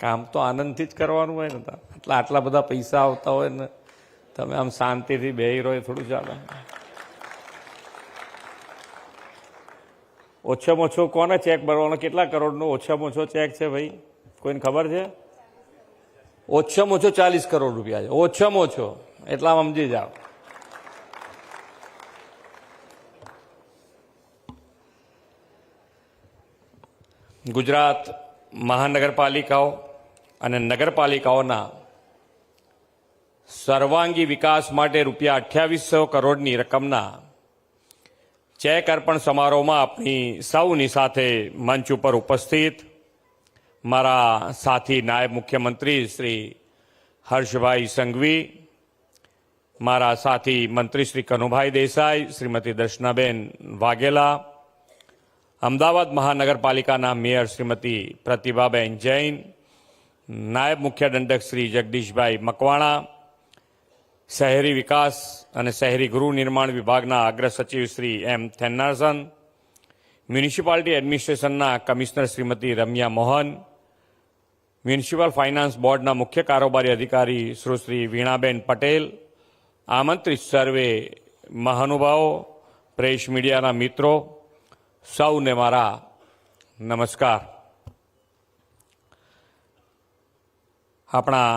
કામ તો આનંદથી જ કરવાનું હોય ને, એટલે આટલા બધા પૈસા આવતા હોય ને તમે આમ શાંતિથી બેહી રહો એ થોડું ચાલે. ઓછામાં ઓછો કોને ચેક ભરવાનો? કેટલા કરોડનો ઓછામાં ઓછો ચેક છે ભાઈ? કોઈને ખબર છે? ઓછામાં ઓછો 40 કરોડ રૂપિયા છે, ઓછામાં ઓછો. એટલા સમજી જાઓ. ગુજરાત મહાનગરપાલિકાઓ અને નગરપાલિકાઓના સર્વાંગી વિકાસ માટે રૂપિયા 2800 કરોડની રકમના ચેક અર્પણ સમારોહમાં આપણી સૌની સાથે મંચ ઉપર ઉપસ્થિત મારા સાથી નાયબ મુખ્યમંત્રી શ્રી હર્ષભાઈ સંઘવી, મારા સાથી મંત્રી શ્રી કનુભાઈ દેસાઈ, શ્રીમતી દર્શનાબેન વાઘેલા, અમદાવાદ મહાનગરપાલિકાના મેયર શ્રીમતી પ્રતિભાબેન જૈન, નાયબ મુખ્ય દંડક શ્રી જગદીશભાઈ મકવાણા, શહેરી વિકાસ અને શહેરી ગૃહ નિર્માણ વિભાગના અગ્ર સચિવ શ્રી એમ થેન્નારસન, મ્યુનિસિપાલિટી એડમિનિસ્ટ્રેશનના કમિશનર શ્રીમતી રમ્યા મોહન, મ્યુનિસિપલ ફાઇનાન્સ બોર્ડના મુખ્ય કારોબારી અધિકારી સુશ્રી વીણાબેન પટેલ, આમંત્રિત સર્વે મહાનુભાવો, પ્રેસ મીડિયાના મિત્રો, સૌને મારા નમસ્કાર. આપણા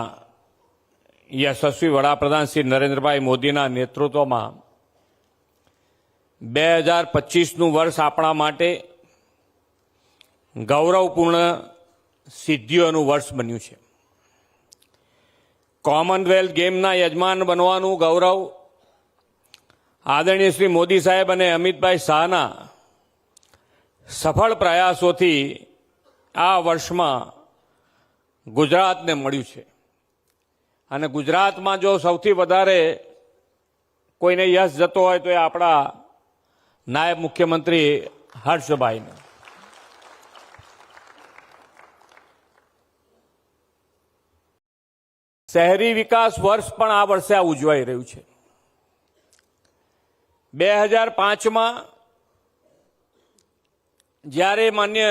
યશસ્વી વડાપ્રધાન શ્રી નરેન્દ્રભાઈ મોદીના નેતૃત્વમાં 2025નું વર્ષ આપણા માટે ગૌરવપૂર્ણ સિદ્ધિઓનું વર્ષ બન્યું છે. કોમનવેલ્થ ગેમના યજમાન બનવાનું ગૌરવ આદરણીય શ્રી મોદી સાહેબ અને અમિતભાઈ શાહના સફળ પ્રયાસોથી આ વર્ષમાં ગુજરાતને મળ્યું છે. અને ગુજરાતમાં જો સૌથી વધારે કોઈને યશ જતો હોય તો એ આપણા નાયબ મુખ્યમંત્રી હર્ષભાઈને. શહેરી વિકાસ વર્ષ પણ આ વર્ષે ઉજવાઈ રહ્યું છે. 2005માં જ્યારે માન્ય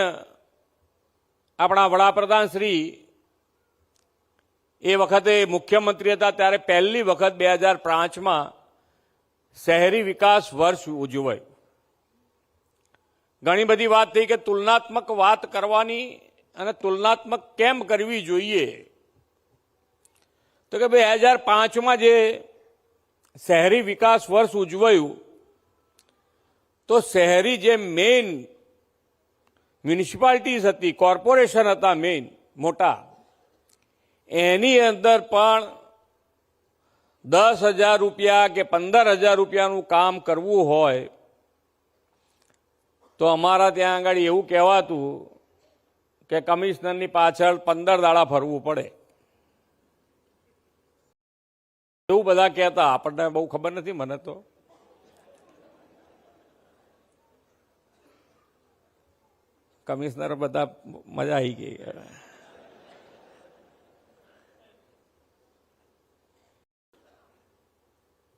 આપણા વડાપ્રધાન શ્રી એ વખતે મુખ્યમંત્રી હતા ત્યારે પહેલી વખત 2005માં શહેરી વિકાસ વર્ષ ઉજવાયું. ઘણી બધી વાત થઈ કે તુલનાત્મક વાત કરવાની અને તુલનાત્મક કેમ કરવી જોઈએ, તો કે 2005માં જે શહેરી વિકાસ વર્ષ ઉજવાયું તો શહેરી જે મેઇન મ્યુનિસિપાલિટીઝ હતી, કોર્પોરેશન હતા મેઇન મોટા, એની અંદર પણ 10,000 રૂપિયા કે 15,000 રૂપિયાનું કામ કરવું હોય તો અમારા ત્યાં આગળ એવું કહેવાતું કે કમિશનરની પાછળ 15 દાડા ફરવું પડે. એવું બધા કહેતા. આપણને બહુ ખબર નથી, મને તો કમિશનર બધા મજા આવી ગઈ.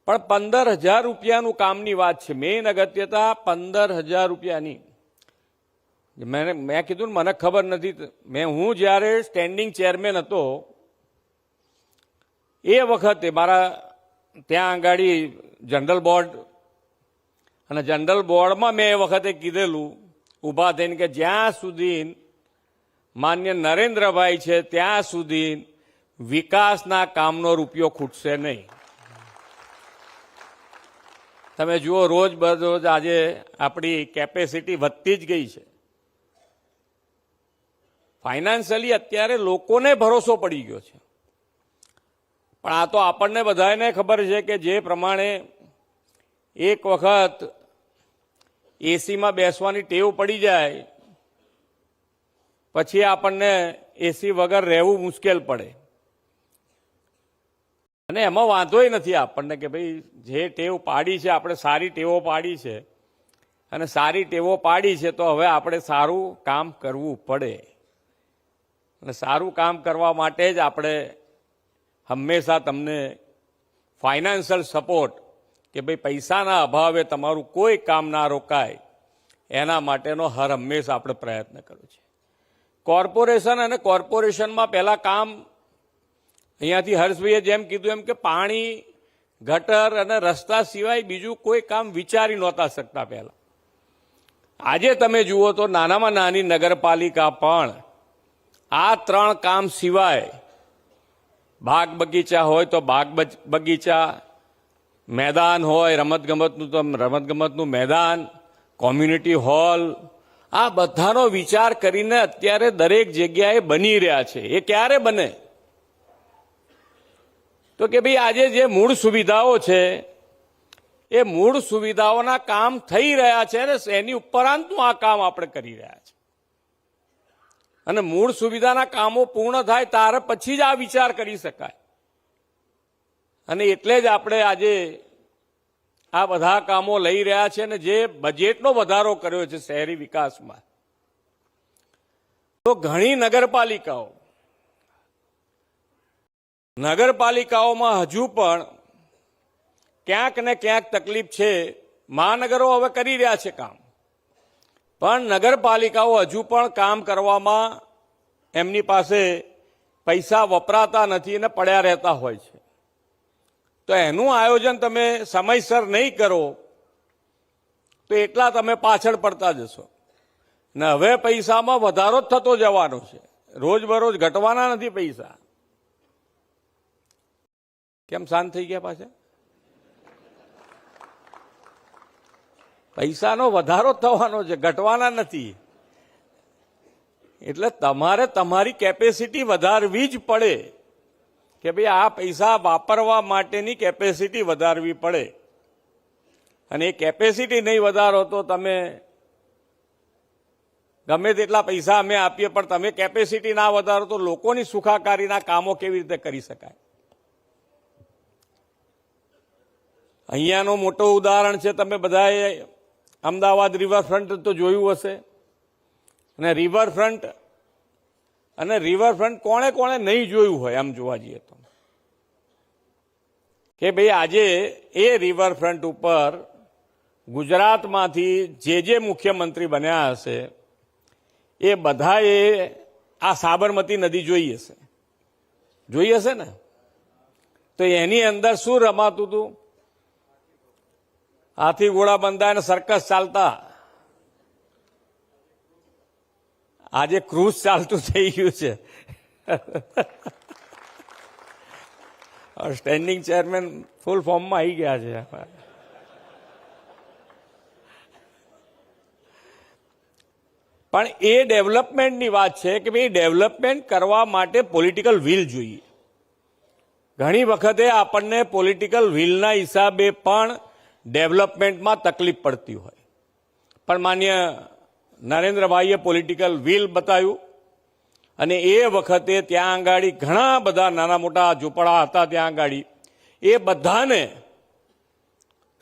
પણ 15,000 રૂપિયાનું કામની વાત છે. મેઇન અગત્યતા 15,000 રૂપિયાની. મેં કીધું ને મને ખબર નથી. હું જ્યારે સ્ટેન્ડિંગ ચેરમેન હતો એ વખતે મારા ત્યાં આગાડી જનરલ બોર્ડ, અને જનરલ બોર્ડમાં મેં એ વખતે કીધેલું ઊભા થઈને કે જ્યાં સુધી માન્ય નરેન્દ્રભાઈ છે ત્યાં સુધી વિકાસના કામનો રૂપિયો ખૂટશે નહીં. તમે જુઓ રોજ બરોજ આજે આપણી કેપેસિટી વધતી જ ગઈ છે. ફાઇનાન્શિયલી અત્યારે લોકોને ભરોસો પડી ગયો છે. પણ આ તો આપણને બધાને ખબર છે કે જે પ્રમાણે એક વખત એસીમાં બેસવાની ટેવ પડી જાય પછી આપણને એસી વગર રહેવું મુશ્કેલ પડે. અને એમાં વાંધોય નથી આપણને કે ભાઈ જે ટેવ પાડી છે આપણે સારી ટેવો પાડી છે, અને સારી ટેવો પાડી છે તો હવે આપણે સારું કામ કરવું પડે. અને સારું કામ કરવા માટે જ આપણે હંમેશા તમને ફાઇનાન્શિયલ સપોર્ટ, કે ભાઈ પૈસાના અભાવે તમારું કોઈ કામ ના રોકાય, એના માટેનો હર હંમેશા આપણે પ્રયત્ન કર્યો છે. કોર્પોરેશન અને કોર્પોરેશનમાં પહેલા કામ અહીંયાથી હર્ષભાઈએ જેમ કીધું એમ કે પાણી, ગટર અને રસ્તા સિવાય બીજું કોઈ કામ વિચારી નહોતા શકતા પહેલા. આજે તમે જુઓ તો નાનામાં નાની નગરપાલિકા પણ આ 3 કામ સિવાય બાગ બગીચા હોય તો બાગ બગીચા, મેદાન હોય રમતગમતનું તો રમતગમતનું મેદાન, કોમ્યુનિટી હોલ, આ બધાનો વિચાર કરીને અત્યારે દરેક જગ્યાએ બની રહ્યા છે. એ ક્યારે બને? તો કે ભાઈ આજે જે મૂળ સુવિધાઓ છે એ મૂળ સુવિધાઓના કામ થઈ રહ્યા છે ને એની ઉપરાંતનું આ કામ આપણે કરી રહ્યા છે. અને મૂળ સુવિધાના કામો પૂર્ણ થાય ત્યાર પછી જ આ વિચાર કરી શકાય. અને એટલે જ આપણે આજે આ બધા કામો લઈ રહ્યા છે અને જે બજેટનો વધારો કર્યો છે શહેરી વિકાસમાં, તો ઘણી નગરપાલિકાઓમાં હજુ પણ ક્યાંક ને ક્યાંક તકલીફ છે. મહાનગરો હવે કરી રહ્યા છે કામ, પણ નગરપાલિકાઓ હજુ પણ કામ કરવામાં એમની પાસે પૈસા વપરાતા નથી અને પડ્યા રહેતા હોય છે. તો એનું આયોજન તમે સમયસર નહીં કરો તો એટલા તમે પાછળ પડતા જશો. ને હવે પૈસામાં વધારો જ થતો જવાનો છે, રોજબરોજ ઘટવાના નથી પૈસા. કેમ શાંત થઈ ગયા પાછા? પૈસાનો વધારો થવાનો છે, ઘટવાના નથી. એટલે તમારે તમારી કેપેસિટી વધારવી જ પડે કે ભાઈ આ પૈસા વાપરવા માટેની કેપેસિટી વધારવી પડે. અને એ કેપેસિટી નહીં વધારો તો તમે ગમે તેટલા પૈસા અમે આપીએ પણ તમે કેપેસિટી ના વધારો તો લોકોની સુખાકારીના કામો કેવી રીતે કરી શકાય? અહીંયાનું મોટું ઉદાહરણ છે, તમે બધાએ અમદાવાદ રિવરફ્રન્ટ તો જોયું હશે. અને રિવરફ્રન્ટ કોણે કોણે નહીં જોયું હોય આમ જોવા જઈએ તો, કે ભાઈ આજે એ રિવરફ્રન્ટ ઉપર ગુજરાતમાંથી જે મુખ્યમંત્રી બન્યા હશે એ બધાએ આ સાબરમતી નદી જોઈ હશે ને? તો એની અંદર શું રમાતું હતું? હાથી ઘોડા બંધાય ને સર્કસ ચાલતા. આજે ક્રૂઝ ચાલતું થઈ ગયું છે. સ્ટેન્ડિંગ ચેરમેન ફૂલ ફોર્મમાં આવી ગયા છે. પણ એ ડેવલપમેન્ટની વાત છે કે ભાઈ ડેવલપમેન્ટ કરવા માટે પોલિટિકલ વિલ જોઈએ. ઘણી વખતે આપણને પોલિટિકલ વિલના હિસાબે પણ ડેવલપમેન્ટમાં તકલીફ પડતી હોય. પણ માન્ય નરેન્દ્રભાઈએ પોલિટિકલ વિલ બતાવ્યું અને એ વખતે ત્યાં આંગાડી ઘણા બધા નાના મોટા ઝૂંપડા હતા. ત્યાં આંગાડી એ બધાને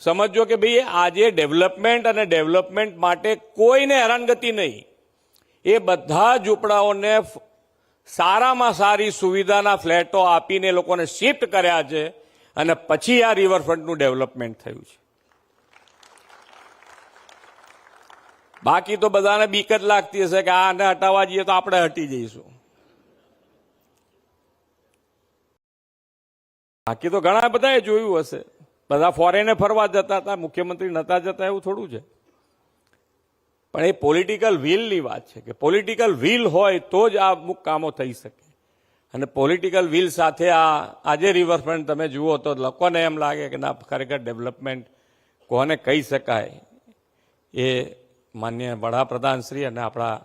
સમજો કે ભાઈ આજે ડેવલપમેન્ટ અને ડેવલપમેન્ટ માટે કોઈને હેરાનગતિ નહીં. એ બધા ઝૂંપડાઓને સારામાં સારી સુવિધાના ફ્લેટો આપીને લોકોને શિફ્ટ કર્યા છે અને પછી આ રિવરફ્રન્ટનું ડેવલપમેન્ટ થયું છે. બાકી તો બધાને બીક જ લાગતી હશે કે આને હટાવવા જઈએ તો આપણે હટી જઈશું. બાકી તો ઘણા બધાએ જોયું હશે, બધા ફોરેને ફરવા જતા હતા, મુખ્યમંત્રી નતા જતા એવું થોડું છે. પણ એ પોલિટિકલ વિલની વાત છે કે પોલિટિકલ વિલ હોય તો જ આ અમુક કામો થઈ શકે. અને પોલિટિકલ વિલ સાથે આજે રિવરફ્રન્ટ તમે જુઓ તો લોકોને એમ લાગે કે ના ખરેખર ડેવલપમેન્ટ કોને કહી શકાય એ માન્ય વડાપ્રધાન શ્રી અને આપણા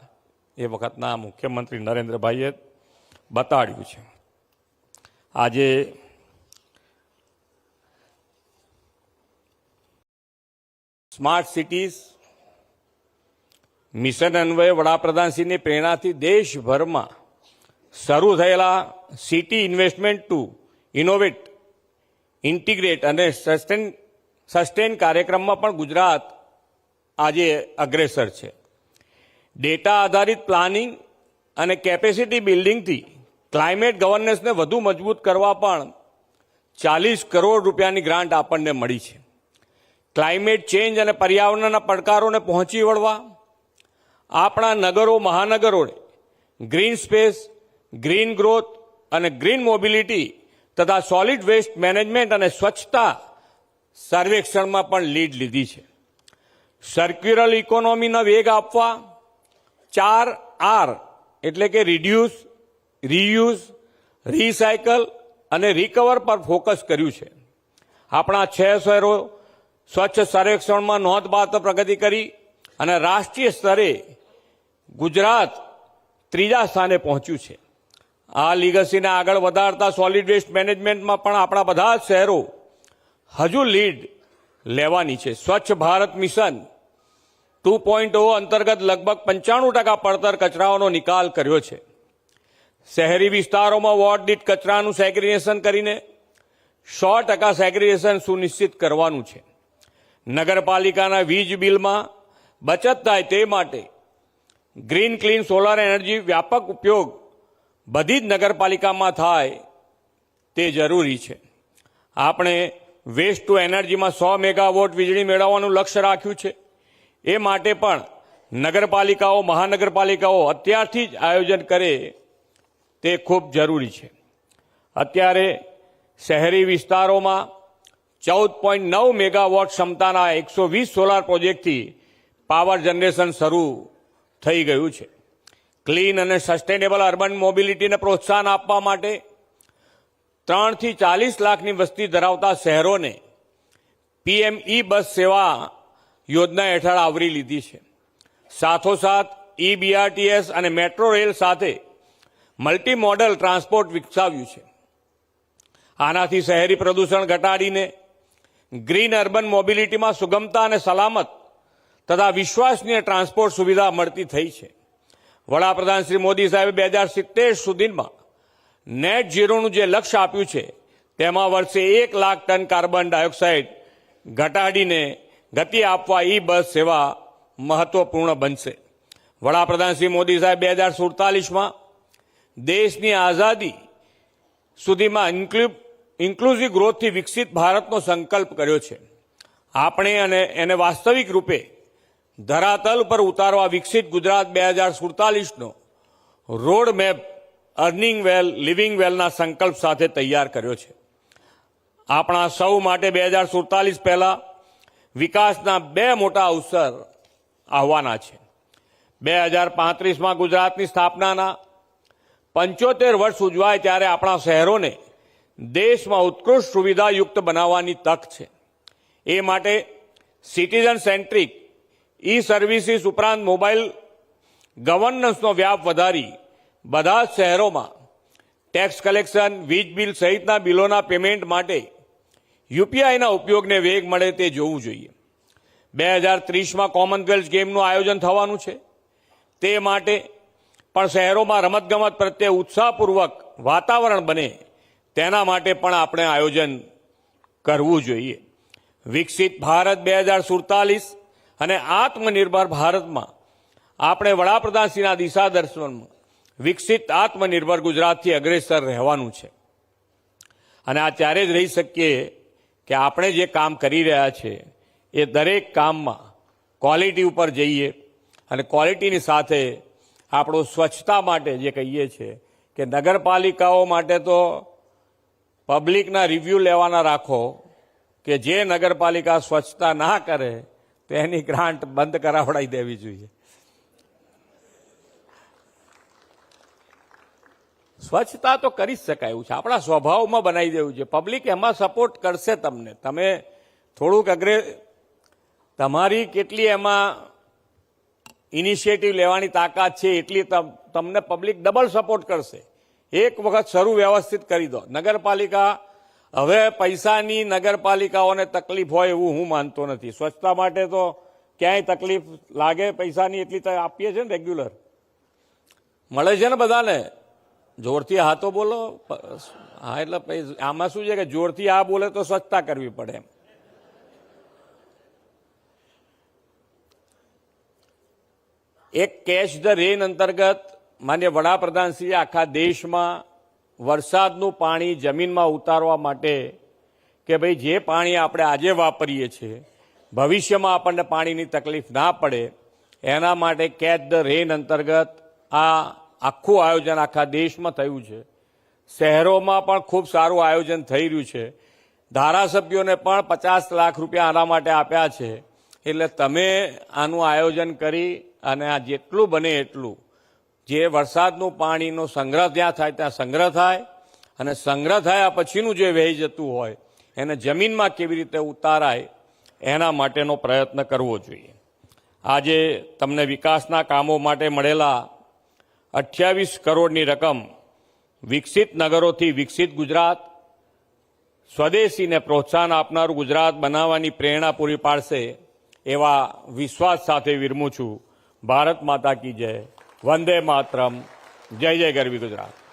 એ વખતના મુખ્યમંત્રી નરેન્દ્રભાઈએ બતાડ્યું છે. આજે સ્માર્ટ સિટીઝ મિશન અન્વયે વડાપ્રધાનશ્રીની પ્રેરણાથી દેશભરમાં શરૂ થયેલા city investment to innovate, integrate અને સસ્ટેન કાર્યક્રમમાં પણ ગુજરાત આજે અગ્રેસર છે. ડેટા આધારિત પ્લાનિંગ અને કેપેસિટી બિલ્ડિંગથી ક્લાઇમેટ ગવર્નન્સને વધુ મજબૂત કરવા પણ 40 કરોડ રૂપિયાની ગ્રાન્ટ આપણને મળી છે. ક્લાઇમેટ ચેન્જ અને પર્યાવરણના પડકારોને પહોંચી વળવા આપણા નગરો મહાનગરોને ગ્રીન સ્પેસ, ગ્રીન ગ્રોથ અને ગ્રીન મોબિલિટી તથા સોલિડ વેસ્ટ મેનેજમેન્ટ અને સ્વચ્છતા સર્વેક્ષણમાં પણ લીડ લીધી છે. સર્ક્યુલર ઇકોનોમીનો વેગ આપવા 4R એટલે કે રિડ્યુસ, રીયુઝ, રીસાયકલ અને રિકવર પર ફોકસ કર્યું છે. આપણા 6 શહેરો સ્વચ્છ સર્વેક્ષણમાં નોંધપાત્ર પ્રગતિ કરી અને રાષ્ટ્રીય સ્તરે ગુજરાત 3જા સ્થાને પહોંચ્યું છે. આ લીગસીને આગળ વધારતા સોલિડ વેસ્ટ મેનેજમેન્ટમાં પણ આપણા બધા જ શહેરો હજુ લીડ લેવાની છે. સ્વચ્છ ભારત મિશન 2.0 અંતર્ગત લગભગ 95% પડતર કચરાઓનો નિકાલ કર્યો છે. શહેરી વિસ્તારોમાં વોર્ડ દીઠ કચરાનું સેગ્રીગેશન કરીને 100% સેગ્રીગેશન સુનિશ્ચિત કરવાનું છે. નગરપાલિકાના વીજ બિલમાં બચત થાય તે માટે ગ્રીન ક્લીન સોલાર એનર્જી વ્યાપક ઉપયોગ બધી જ નગરપાલિકામાં થાય તે જરૂરી છે. આપણે વેસ્ટ ટુ એનર્જીમાં 100 મેગાવોટ વીજળી મેળવવાનું લક્ષ્ય રાખ્યું છે. એ માટે પણ નગરપાલિકાઓ, મહાનગરપાલિકાઓ અત્યારથી જ આયોજન કરે તે ખૂબ જરૂરી છે. અત્યારે શહેરી વિસ્તારોમાં 14.9 મેગાવોટ ક્ષમતાના 120 સોલાર પ્રોજેક્ટથી પાવર જનરેશન શરૂ થઈ ગયું છે. ક્લીન અને સસ્ટેનેબલ અર્બન મોબિલિટીને પ્રોત્સાહન આપવા માટે 3 થી 40 લાખની વસ્તી ધરાવતા શહેરોને PM બસ સેવા યોજના હેઠળ આવરી લીધી છે. સાથોસાથ BRTS અને મેટ્રો રેલ સાથે મલ્ટી મોડલ ટ્રાન્સપોર્ટ વિકસાવ્યું છે. આનાથી શહેરી પ્રદૂષણ ઘટાડીને ગ્રીન અર્બન મોબિલિટીમાં સુગમતા અને સલામત તથા વિશ્વાસનીય ટ્રાન્સપોર્ટ સુવિધા મળતી થઈ છે. વડાપ્રધાન શ્રી મોદી સાહેબે 2070 સુધીમાં નેટ ઝીરોનું જે લક્ષ્ય આપ્યું છે તેમાં વર્ષે 1 લાખ ટન કાર્બન ડાયોક્સાઇડ ઘટાડીને ગતિ આપવા બસ સેવા મહત્વપૂર્ણ બનશે. વડાપ્રધાન શ્રી મોદી સાહેબ 2047માં દેશની આઝાદી સુધીમાં ઇન્ક્લુઝિવ ગ્રોથથી વિકસિત ભારતનો સંકલ્પ કર્યો છે. આપણે એને વાસ્તવિક રૂપે ધરાતલ પર ઉતારવા વિકસિત ગુજરાત 2047નો રોડ મેપ અર્નિંગ વેલ, લિવિંગ વેલના સંકલ્પ સાથે તૈયાર કર્યો છે. આપણા સૌ માટે 2047 પહેલા વિકાસના 2 મોટા અવસર આવવાના છે. 2035માં ગુજરાતની સ્થાપનાના 75 વર્ષ ઉજવાય ત્યારે આપણા શહેરોને દેશમાં ઉત્કૃષ્ટ સુવિધાયુક્ત બનાવવાની તક છે. એ માટે સિટીઝન સેન્ટ્રિક સર્વિસીસ ઉપરાંત મોબાઈલ ગવર્નન્સનો વ્યાપ વધારી બધા જ શહેરોમાં ટેક્સ કલેક્શન, વીજ બિલ સહિતના બિલોના પેમેન્ટ માટે UPIના ઉપયોગને વેગ મળે તે જોવું જોઈએ. 2030માં કોમનવેલ્થ ગેમનું આયોજન થવાનું છે. તે માટે પણ શહેરોમાં રમતગમત પ્રત્યે ઉત્સાહપૂર્વક વાતાવરણ બને તેના માટે પણ આપણે આયોજન કરવું જોઈએ. વિકસિત ભારત 2047 અને આત્મનિર્ભર ભારતમાં આપણે વડાપ્રધાનશ્રીના દિશાદર્શનમાં વિકસિત આત્મનિર્ભર ગુજરાતથી અગ્રેસર રહેવાનું છે. અને આ ત્યારે જ રહી શકીએ કે આપણે જે કામ કરી રહ્યા છે એ દરેક કામમાં ક્વોલિટી ઉપર જઈએ અને ક્વોલિટીની સાથે આપણું સ્વચ્છતા માટે જે કહીએ છીએ કે નગરપાલિકાઓ માટે તો પબ્લિકના રિવ્યૂ લેવાના રાખો કે જે નગરપાલિકા સ્વચ્છતા ના કરે તેની ગ્રાન્ટ બંધ કરાવડાવી દેવી જોઈએ. સ્વચ્છતા તો કરી જ શકાય એવું છે, આપણા સ્વભાવમાં બનાવી દેવું છે. પબ્લિક એમાં સપોર્ટ કરશે તમને. તમે થોડુંક તમારી કેટલી એમાં ઇનિશિયેટિવ લેવાની તાકાત છે એટલી તમને પબ્લિક ડબલ સપોર્ટ કરશે. એક વખત શરૂ વ્યવસ્થિત કરી દો. નગરપાલિકા હવે પૈસાની નગરપાલિકાઓને તકલીફ હોય એવું હું માનતો નથી. સ્વચ્છતા માટે તો ક્યાંય તકલીફ લાગે પૈસાની એટલી આપીએ છીએ ને રેગ્યુલર. મળે છે ને બધાને. જોરથી હા તો બોલો. હા એટલે આમાં શું છે કે જોરથી હા બોલે તો સ્વચ્છતા કરવી પડે એમ. એક કેચ ધ રેન અંતર્ગત માન્ય વડાપ્રધાનશ્રીએ આખા દેશમાં વરસાદનું પાણી જમીનમાં ઉતારવા માટે કે ભાઈ જે પાણી આપણે આજે વાપરીએ છીએ ભવિષ્યમાં આપણને પાણીની તકલીફ ના પડે એના માટે કેચ ધ રેન અંતર્ગત આ આખું આયોજન આખા દેશમાં થયું છે. શહેરોમાં પણ ખૂબ સારું આયોજન થઈ રહ્યું છે. ધારાસભ્યોને પણ 50 લાખ રૂપિયા આના માટે આપ્યા છે. એટલે તમે આનું આયોજન કરી અને આ જેટલું બને એટલું જે વરસાદનું પાણીનો સંગ્રહ જ્યાં થાય ત્યાં સંગ્રહ થાય અને સંગ્રહ થયા પછીનું જે વહી જતું હોય એને જમીનમાં કેવી રીતે ઉતારાય એના માટેનો પ્રયત્ન કરવો જોઈએ. આજે તમને વિકાસના કામો માટે મળેલા 28 કરોડની રકમ વિકસિત નગરોથી વિકસિત ગુજરાત, સ્વદેશીને પ્રોત્સાહન આપનારું ગુજરાત બનાવવાની પ્રેરણા પૂરી પાડશે એવા વિશ્વાસ સાથે વિરમું છું. ભારત માતા કી જય. વંદે માતરમ. જય જય ગરવી ગુજરાત.